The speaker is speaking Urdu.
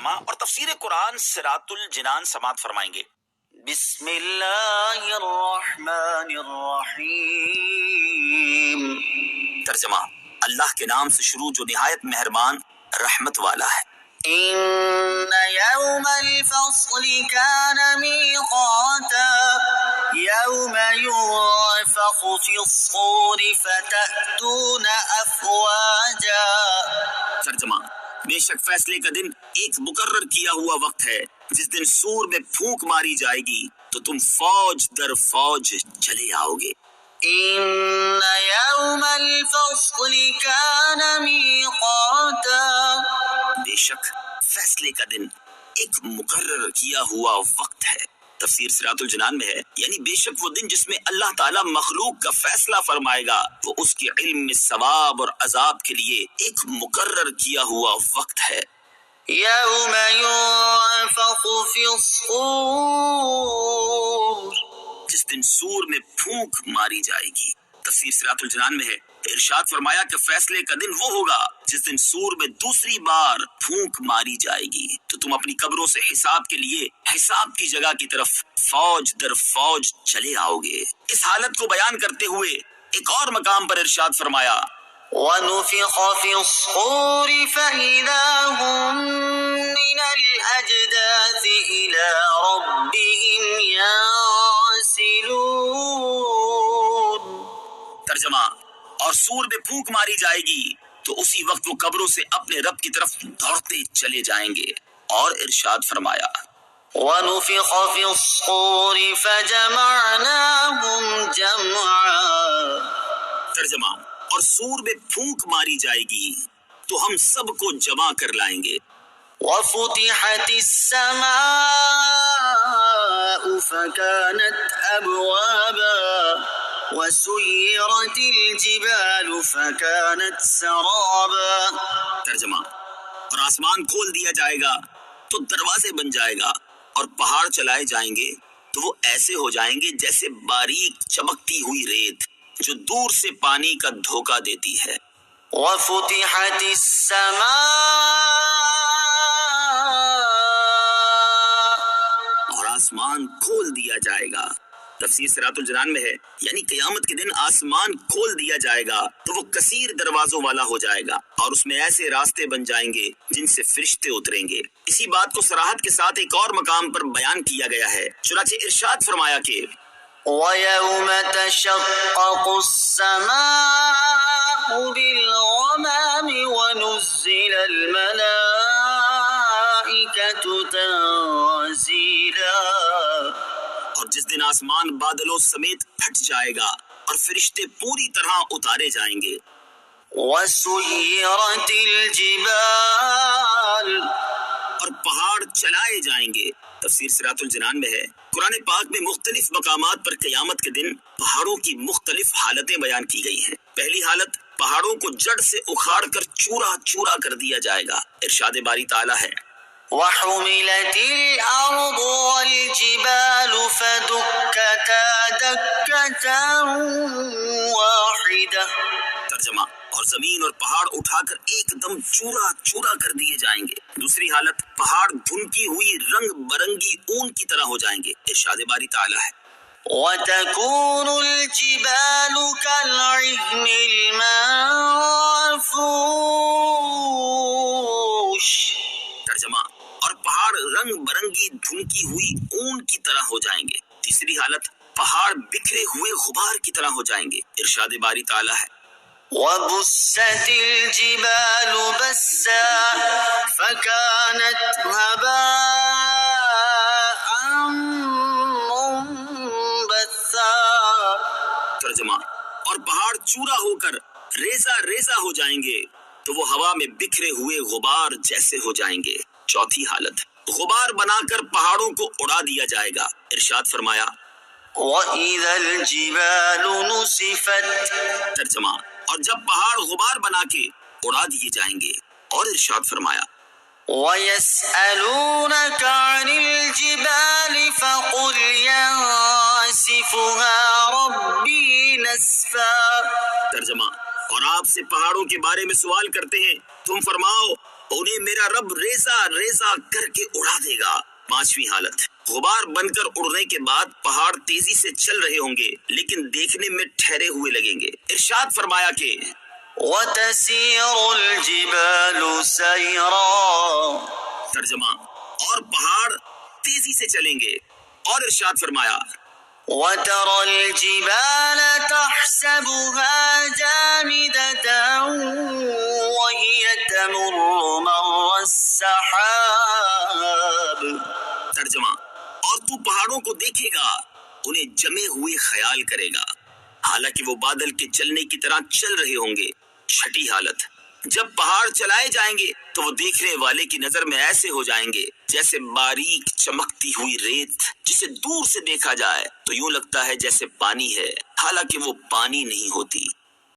ترجمہ اور تفسیر قرآن صراط الجنان سماعت فرمائیں گے۔ بسم اللہ الرحمن الرحیم۔ ترجمہ، اللہ کے نام سے شروع جو نہایت مہربان رحمت والا ہے۔ ان یوم الفصل کان میقاتا یوم ينفخ في الصور فتأتون افواجا۔ ترجمہ، بے شک فیصلے کا دن ایک مقرر کیا ہوا وقت ہے جس دن سور میں پھونک ماری جائے گی تو تم فوج در فوج چلے آؤ گے۔ ان یوم الفصل کان میقاتا، بے شک فیصلے کا دن ایک مقرر کیا ہوا وقت ہے۔ تفسیر صراط الجنان میں ہے یعنی بے شک وہ دن جس میں اللہ تعالیٰ مخلوق کا فیصلہ فرمائے گا وہ اس کے علم میں ثواب اور عذاب کے لیے ایک مقرر کیا ہوا وقت ہے۔ یوم ينفخ في الصور، جس دن سور میں پھونک ماری جائے گی۔ تفسیر صراط الجنان میں ہے ارشاد فرمایا کہ فیصلے کا دن وہ ہوگا جس دن سور میں دوسری بار پھونک ماری جائے گی تو تم اپنی قبروں سے حساب کے لیے حساب کی جگہ کی طرف فوج در فوج چلے آؤ گے۔ اس حالت کو بیان کرتے ہوئے ایک اور مقام پر ارشاد فرمایا وَنُفِخَ فِي الصُّورِ فَإِذَا هُم مِّنَ الْأَجْدَاثِ إِلَى رَبِّهِمْ يَنسِلُونَ۔ ترجمہ، اور سور میں پھونک ماری جائے گی تو اسی وقت وہ قبروں سے اپنے رب کی طرف دوڑتے چلے جائیں گے۔ اور ارشاد فرمایا وَنُفِخَ فِي الصُّورِ فَجَمَعْنَاهُمْ جَمْعًا۔ ترجمہ، اور سور میں پھونک ماری جائے گی تو ہم سب کو جمع کر لائیں گے۔ وَفُتِحَتِ السَّمَاءُ فَكَانَتْ أَبْوَابًا وَسُيِّرَتِ الْجِبَالُ فَكَانَتْ سَرَابًا۔ ترجمہ، اور آسمان کھول دیا جائے گا تو دروازے بن جائے گا اور پہاڑ چلائے جائیں گے تو وہ ایسے ہو جائیں گے جیسے باریک چمکتی ہوئی ریت جو دور سے پانی کا دھوکہ دیتی ہے۔ وَفُتِحَتِ السَّمَاءُ، اور آسمان کھول دیا جائے گا۔ تفسیر صراط الجنان میں ہے یعنی قیامت کے دن آسمان کھول دیا جائے گا تو وہ کثیر دروازوں والا ہو جائے گا اور اس میں ایسے راستے بن جائیں گے جن سے فرشتے اتریں گے۔ اسی بات کو صراحت کے ساتھ ایک اور مقام پر بیان کیا گیا ہے، چنانچہ ارشاد فرمایا کہ وَيَوْمَ تَشَقَّقُ السَّمَاءُ بِالْغَمَامِ وَنُزِّلَ الْمَلَائِكَةُ تَنزِيلًا، اور جس دن آسمان بادلوں سمیت پھٹ جائے گا اور فرشتے پوری طرح اتارے جائیں گے۔ وَسُيِّرَتِ الْجِبَالُ، اور پہاڑ چلائے جائیں گے۔ تفسیر صراط الجنان میں ہے قرآن پاک میں مختلف مقامات پر قیامت کے دن پہاڑوں کی مختلف حالتیں بیان کی گئی ہیں۔ پہلی حالت پہاڑوں کو جڑ سے اکھاڑ کر چورا چورا کر دیا جائے گا۔ ارشاد باری تعالیٰ ہے وَحُمِلَتِ الْأَرْضُ وَالْجِبَالُ فَدُكَّتَا دَكَّةً وَاحِدَةً۔ ترجمہ، اور زمین اور پہاڑ اٹھا کر ایک دم چورا چورا کر دیے جائیں گے۔ دوسری حالت پہاڑ بھنکی ہوئی رنگ برنگی اون کی طرح ہو جائیں گے۔ ارشاد باری تعالیٰ ہے وَتَكُونُ الْجِبَالُ كَالْعِهْنِ الْمَنفُوشِ۔ ترجمہ، اور پہاڑ رنگ برنگی دھنکی ہوئی اون کی طرح ہو جائیں گے۔ تیسری حالت پہاڑ بکھرے ہوئے غبار کی طرح ہو جائیں گے۔ ارشاد باری تعالیٰ ہے وَبُسَّتِ الْجِبَالُ بَسًّا فَكَانَتْ هَبَاءً مُنبَثًّا۔ ترجمہ، اور پہاڑ چورا ہو کر ریزہ ریزہ ہو جائیں گے تو وہ ہوا میں بکھرے ہوئے غبار جیسے ہو جائیں گے۔ چوتھی حالت غبار بنا کر پہاڑوں کو اڑا دیا جائے گا۔ ارشاد فرمایا وَإِذَا الْجِبَالُ نُسِفَتْ۔ ترجمہ، اور جب پہاڑ غبار بنا کے اڑا دیے جائیں گے۔ اور ارشاد فرمایا وَيَسْأَلُونَكَ عَنِ الْجِبَالِ فَقُلْ يَنسِفُهَا رَبِّي نَسْفًا۔ ترجمہ، اور آپ سے پہاڑوں کے بارے میں سوال کرتے ہیں، تم فرماؤ انہیں میرا رب ریزہ ریزہ کر کے اڑا دے گا۔ پانچویں حالت، غبار بن کر اڑنے کے بعد پہاڑ تیزی سے چل رہے ہوں گے لیکن دیکھنے میں ٹھہرے ہوئے لگیں گے۔ ارشاد فرمایا کہ وَتَسِيرُ الْجِبَالُ سَيْرًا، ترجمہ، اور پہاڑ تیزی سے چلیں گے۔ اور ارشاد فرمایا وَتَرَى الْجِبَالَ تَحْسَبُهَا جَامِدَةً وَهِيَ تَمُرُّ مَرَّ السَّحَابِ، ترجمہ، اور تو پہاڑوں کو دیکھے گا انہیں جمے ہوئے خیال کرے گا حالانکہ وہ بادل کے چلنے کی طرح چل رہے ہوں گے۔ چھٹی حالت، جب پہاڑ چلائے جائیں گے تو وہ دیکھنے والے کی نظر میں ایسے ہو جائیں گے جیسے باریک چمکتی ہوئی ریت جسے دور سے دیکھا جائے تو یوں لگتا ہے جیسے پانی ہے حالانکہ وہ پانی نہیں ہوتی۔